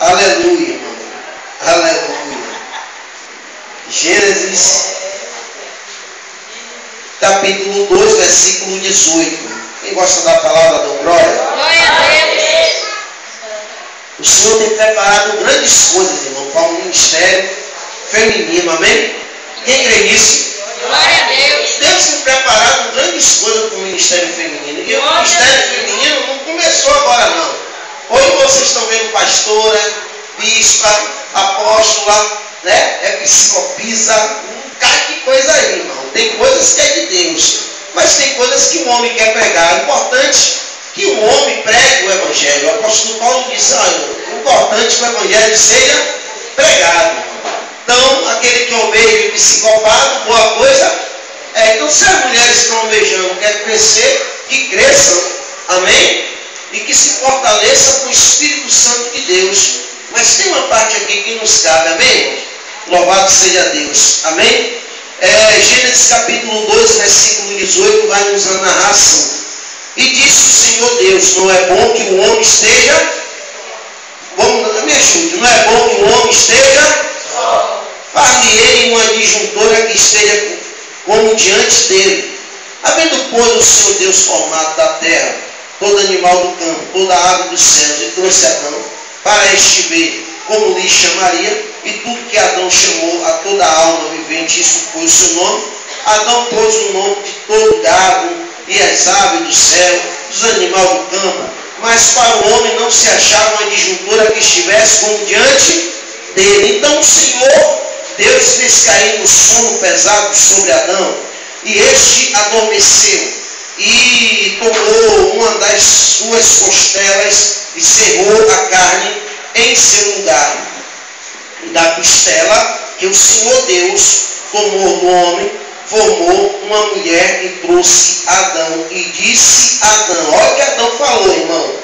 Aleluia, irmão. Aleluia. Gênesis, capítulo 2, versículo 18. Quem gosta da palavra, dá glória. Glória a Deus. O Senhor tem preparado grandes coisas, irmão, para o ministério feminino, amém? Quem crê nisso? Glória a Deus. Deus tem preparado grandes coisas para o ministério feminino. E o ministério feminino não começou agora, não. Hoje vocês estão vendo pastora, bispa, apóstola, né? Episcopisa, que coisa aí, irmão. Tem coisas que é de Deus, mas tem coisas que o homem quer pregar. É importante que o homem pregue o Evangelho. O apóstolo Paulo diz, o importante é que o Evangelho seja pregado. Então, aquele que almeja o psicopado, boa coisa. Então, se as mulheres estão almejando, querem crescer, que cresçam, amém? E que se fortaleça com o Espírito Santo de Deus. Mas tem uma parte aqui que nos cabe, amém? Louvado seja Deus, amém? Gênesis capítulo 2, versículo 18, vai nos narrar assim. E disse o Senhor Deus, não é bom que o homem esteja, me ajude, não é bom que o homem esteja, far-lhe-ei uma adjuntora que esteja como diante dele. Havendo, pois, o Senhor Deus formado da terra, todo animal do campo, toda a ave dos céus, e trouxe Adão para este ver como lhe chamaria, e tudo que Adão chamou a toda a alma vivente, isso foi o seu nome. Adão pôs o nome de todo gado, e as aves do céu, dos animais do campo, mas para o homem não se achava uma adjuntora que estivesse como diante dele. Então o Senhor Deus fez cair um sono pesado sobre Adão, e este adormeceu, e tomou uma das suas costelas, e cerrou a carne em seu lugar. E da costela que o Senhor Deus tomou do homem, formou uma mulher e trouxe Adão. E disse Adão, olha o que Adão falou, irmão,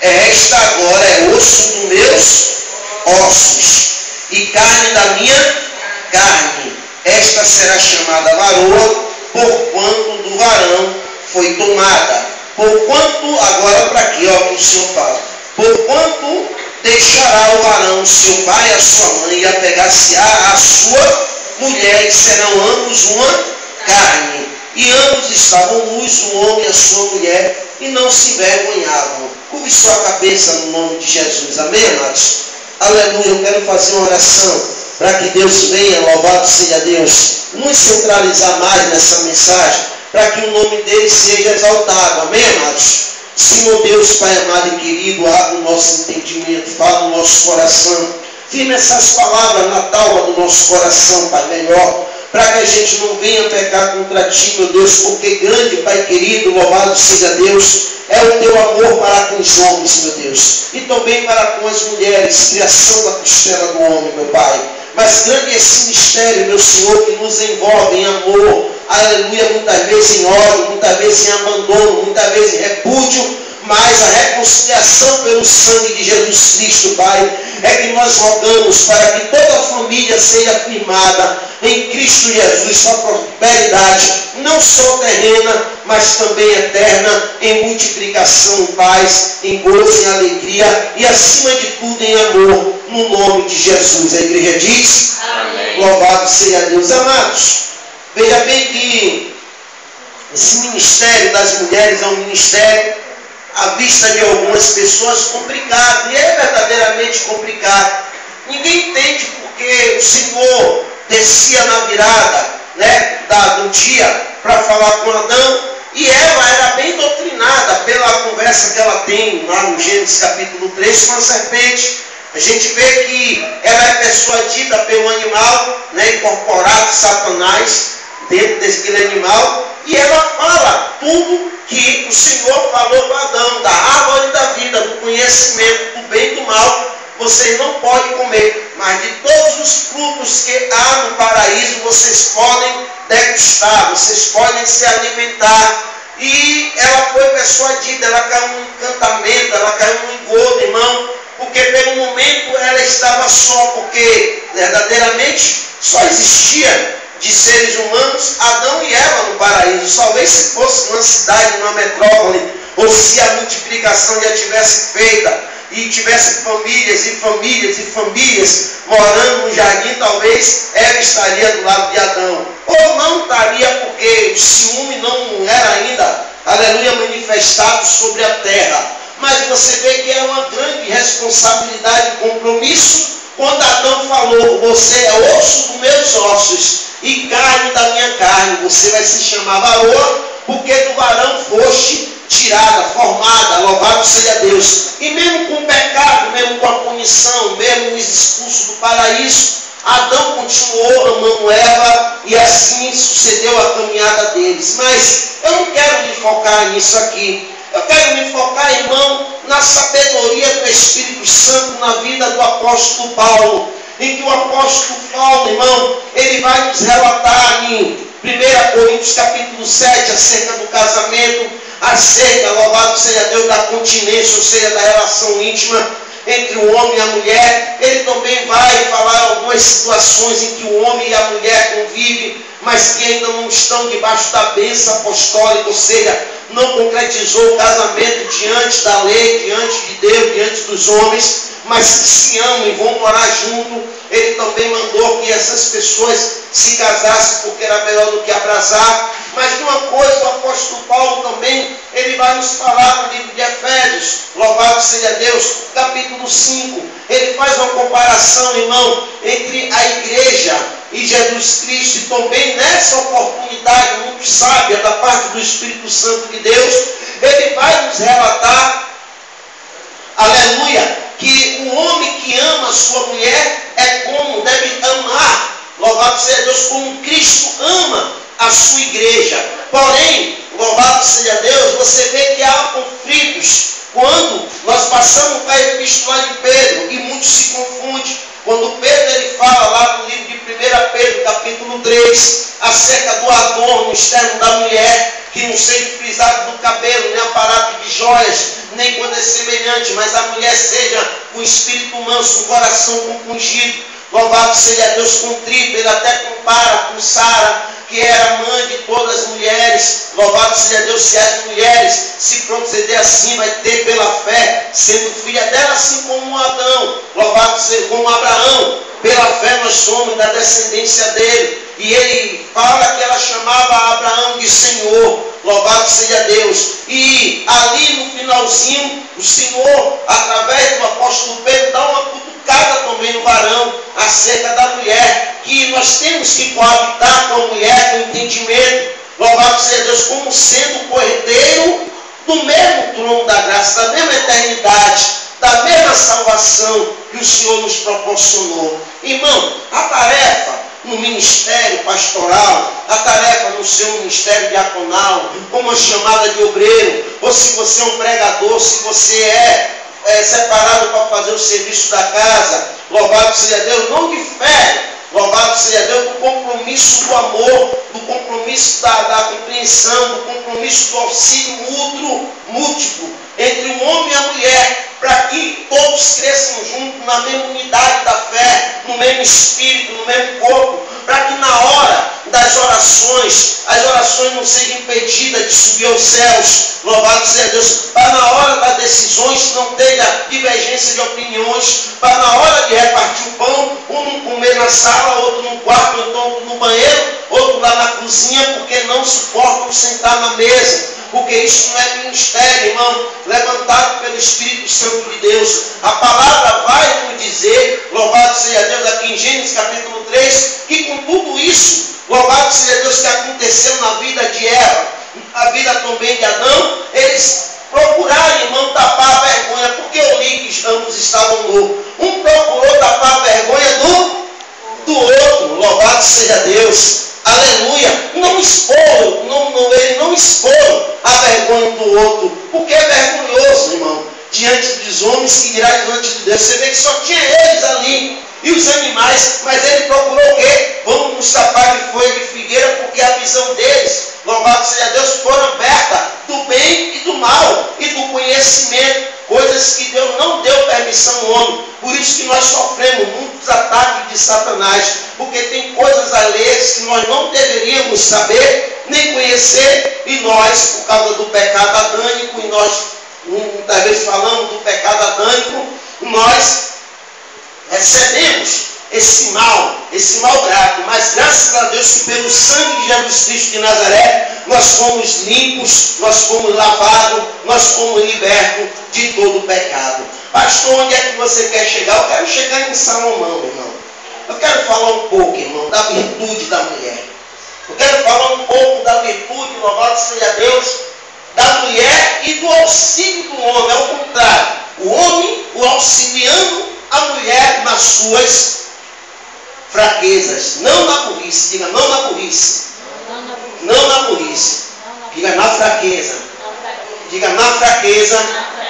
esta agora é osso dos meus ossos, e carne da minha carne. Esta será chamada varoa, porquanto do varão foi tomada. Porquanto, agora para aqui, ó, que o Senhor fala. Porquanto deixará o varão seu pai e a sua mãe, e apegar-se-á à sua mulher, e serão ambos uma carne. E ambos estavam nus, o homem e a sua mulher, e não se envergonhavam. Curve sua cabeça no nome de Jesus. Amém, amados? Aleluia. Eu quero fazer uma oração para que Deus venha, louvado seja Deus, nos centralizar mais nessa mensagem, para que o nome dele seja exaltado. Amém, amados? Senhor Deus, Pai amado e querido, abre o nosso entendimento, fala no nosso coração, firme essas palavras na tábua do nosso coração, Pai, melhor, para que a gente não venha pecar contra Ti, meu Deus, porque grande, Pai querido, louvado seja Deus, é o Teu amor para com os homens, meu Deus, e também para com as mulheres, criação da costela do homem, meu Pai. Mas grande é esse mistério, meu Senhor, que nos envolve em amor, aleluia, muitas vezes em ódio, muitas vezes em abandono, muitas vezes em repúdio, mas a reconciliação pelo sangue de Jesus Cristo, Pai, é que nós rogamos para que toda a família seja firmada em Cristo Jesus, sua prosperidade, não só terrena, mas também eterna, em multiplicação, em paz, em gozo, em alegria e, acima de tudo, em amor, no nome de Jesus. A igreja diz, amém. Louvado seja Deus. Amados, veja bem que esse ministério das mulheres é um ministério, à vista de algumas pessoas, complicado, e é verdadeiramente complicado. Ninguém entende porque o Senhor descia na virada, né, do dia para falar com Adão, e ela era bem doutrinada pela conversa que ela tem lá no Gênesis capítulo 3 com a serpente. A gente vê que ela é persuadida pelo animal, né, incorporado Satanás dentro daquele animal, e ela fala tudo que o Senhor falou para Adão, da árvore da vida, do conhecimento do bem e do mal, vocês não podem comer, mas de todos os frutos que há no paraíso, vocês podem degustar, vocês podem se alimentar. E ela foi persuadida, ela caiu no encantamento, ela caiu no engodo, irmão, porque pelo momento ela estava só, porque verdadeiramente só existia de seres humanos Adão e Eva no paraíso. Talvez se fosse numa cidade, numa metrópole, ou se a multiplicação já tivesse feita, e tivesse famílias e famílias e famílias morando no jardim, talvez Eva estaria do lado de Adão. Ou não estaria, porque o ciúme não era ainda, aleluia, manifestado sobre a terra. Mas você vê que é uma grande responsabilidade e compromisso quando Adão falou: você é osso dos meus ossos e carne da minha carne, você vai se chamar varoa, porque do varão foste tirada, formada, louvado seja Deus. E mesmo com o pecado, mesmo com a punição, mesmo os expulsos do paraíso, Adão continuou amando Eva e assim sucedeu a caminhada deles. Mas eu não quero me focar nisso aqui. Eu quero me focar, irmão, na sabedoria do Espírito Santo na vida do apóstolo Paulo, em que o apóstolo Paulo, irmão, ele vai nos relatar em 1 Coríntios capítulo 7, acerca do casamento, acerca, louvado seja Deus, da continência, ou seja, da relação íntima entre o homem e a mulher. Ele também vai falar algumas situações em que o homem e a mulher convivem, mas que ainda não estão debaixo da bênção apostólica, ou seja, não concretizou o casamento diante da lei, diante de Deus, diante dos homens, mas que se amam e vão morar junto. Ele também mandou que essas pessoas se casassem, porque era melhor do que abrasar. Mas de uma coisa, o apóstolo Paulo também, ele vai nos falar no livro de Efésios, louvado seja Deus, capítulo 5. Ele faz uma comparação, irmão, entre a igreja e Jesus Cristo. E também nessa oportunidade muito sábia da parte do Espírito Santo de Deus, ele vai nos relatar, aleluia, que o homem que ama a sua mulher é como deve amar, louvado seja Deus, como Cristo ama a sua igreja. Porém, louvado seja Deus, você vê que há conflitos quando nós passamos para a epístola de Pedro, e muitos se confundem. Quando Pedro ele fala lá no livro de 1 Pedro, capítulo 3, acerca do adorno externo da mulher, que não seja frisado do cabelo, nem aparato de joias, nem coisa semelhante, mas a mulher seja com espírito manso, com coração compungido, louvado seja Deus, contrito. Ele até compara com Sara, que era mãe de todas as mulheres. Louvado seja Deus, se as mulheres se proceder assim, vai ter pela fé, sendo filha dela, assim como Adão, louvado seja, como Abraão, pela fé nós somos da descendência dele. E ele fala que ela chamava Abraão de Senhor, louvado seja Deus. E ali no finalzinho, o Senhor, através do apóstolo Pedro, dá uma cutucada também no varão, acerca da mulher, que nós temos que coabitar com a mulher, com entendimento, louvado seja Deus, como sendo cordeiro do mesmo trono da graça, da mesma eternidade, da mesma salvação que o Senhor nos proporcionou. Irmão, a tarefa no ministério pastoral, a tarefa no seu ministério diaconal, como a chamada de obreiro, ou se você é um pregador, se você é separado para fazer o serviço da casa, louvado seja Deus, não difere, louvado seja Deus, do compromisso do amor, do compromisso da compreensão, do compromisso do auxílio múltiplo entre o homem e a mulher, para que todos cresçam juntos na mesma unidade da fé, no mesmo espírito, no mesmo corpo, para que na hora das orações, as orações não sejam impedidas de subir aos céus, louvado seja Deus, para na hora das decisões não tenha divergência de opiniões, para na hora de repartir o pão, um comer na sala, outro no quarto, outro no banheiro, outro lá na cozinha, porque não suportam sentar na mesa. Porque isso não é ministério, irmão, levantado pelo Espírito Santo de Deus. A palavra vai nos dizer, louvado seja Deus, aqui em Gênesis capítulo 3, que com tudo isso, louvado seja Deus, que aconteceu na vida de Eva, a vida também de Adão, eles procuraram, irmão, tapar a vergonha, porque eu li que ambos estavam nus. Um procurou tapar a vergonha do outro, louvado seja Deus. Aleluia, não expor, ele não expor a vergonha do outro, porque é vergonhoso, irmão, diante dos homens, que dirá diante de Deus. Você vê que só tinha eles ali, e os animais, mas ele procurou o quê? Vamos nos tapar de folha de figueira, porque a visão deles, louvado seja Deus, foram abertas do bem e do mal, e do conhecimento, coisas que Deus não deu permissão ao homem. Por isso que nós sofremos muitos ataques de Satanás, porque tem coisas alheias que nós não deveríamos saber, nem conhecer, e nós, por causa do pecado adâmico, e nós muitas vezes falamos do pecado adâmico, nós recebemos esse mal grave, mas graças a Deus que pelo sangue de Jesus Cristo de Nazaré, nós fomos limpos, nós fomos lavados, nós fomos libertos de todo o pecado. Pastor, onde é que você quer chegar? Eu quero chegar em Salomão, irmão. Eu quero falar um pouco, irmão, da virtude da mulher. Eu quero falar um pouco da virtude, louvado seja Deus, da mulher e do auxílio do homem. Ao contrário, o homem, o auxiliando a mulher nas suas fraquezas, não na burrice. Diga, não na burrice. Não na burrice. Diga, na fraqueza. Diga, na fraqueza.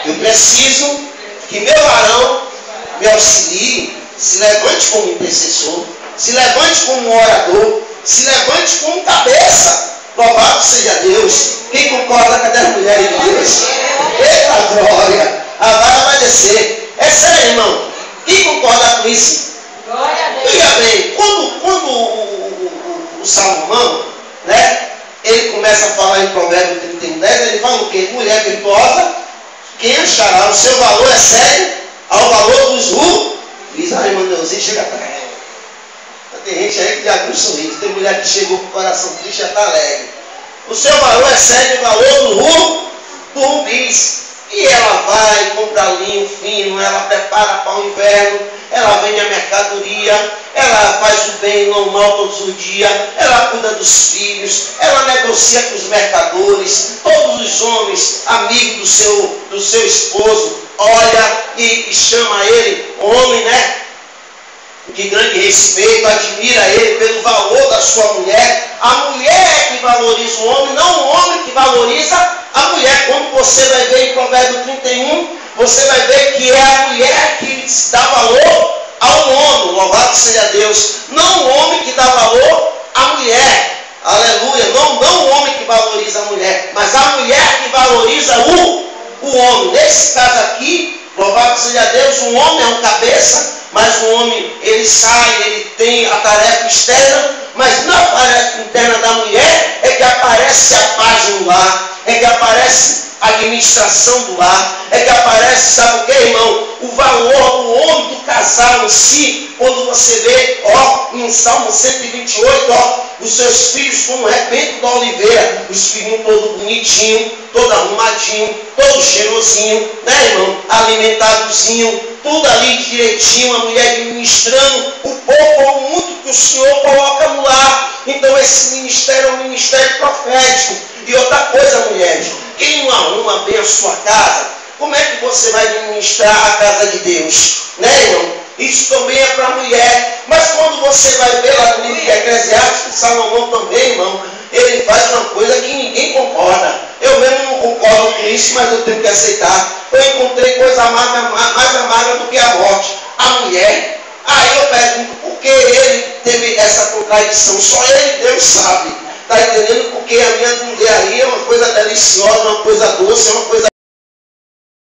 Eu preciso que meu varão me auxilie, se levante como intercessor, se levante como orador, se levante como cabeça. Louvado seja Deus. Quem concorda? Cadê as mulheres de Deus? Eita glória! A vara vai descer. É sério, irmão. Quem concorda com isso? Diga bem, quando o Salomão, né, ele começa a falar em Provérbio 31:10, ele fala o quê? Mulher virtuosa, quem achará? O seu valor é sério ao valor dos ruins. Diz, ai, Maneuzinho, chega atrás. Tem gente aí que já abriu um sorriso, tem mulher que chegou com o coração triste e já está alegre. O seu valor é sério ao valor do rubiz. E ela vai, compra linho fino, ela prepara para o inverno, ela vende a mercadoria, ela faz o bem e não o mal todos os dias, ela cuida dos filhos, ela negocia com os mercadores, todos os homens, amigos do seu esposo, olha e chama ele, homem, né? De grande respeito, admira ele pelo valor da sua mulher. A mulher é que valoriza o homem, não o homem que valoriza a mulher. Quando você vai ver em Provérbio 31, você vai ver que é a mulher que dá valor ao homem. Louvado seja Deus. Não o homem que dá valor à mulher. Aleluia. Não o homem que valoriza a mulher, mas a mulher que valoriza o homem. Nesse caso aqui, louvado seja Deus, o homem é um cabeça. Mas o homem, ele sai, ele tem a tarefa externa, mas na tarefa interna da mulher é que aparece a paz no lar, é que aparece a administração do lar, é que aparece, sabe o que, irmão? O valor do homem, do casal em si, quando você vê, ó, em Salmo 128, ó, os seus filhos como rebento da oliveira, os filhinhos todo bonitinho, todo arrumadinho, todo cheirosinho, né, irmão? Alimentadozinho, tudo ali direitinho, a mulher administrando o pouco ou o muito que o Senhor coloca no lar. Então esse ministério é um ministério profético. E outra coisa, mulheres, quem não arruma bem a sua casa, como é que você vai administrar a casa de Deus? Né, irmão? Isso também é para a mulher. Mas quando você vai ver lá no livro de Eclesiastes, Salomão também, irmão, ele faz uma coisa que ninguém concorda. Eu mesmo não concordo com isso, mas eu tenho que aceitar. Eu encontrei coisa mais amarga do que a morte. A mulher. Aí eu pergunto, por que ele teve essa contradição? Só ele, Deus sabe. Está entendendo? Porque a minha mulher aí é uma coisa deliciosa, uma coisa doce, é uma coisa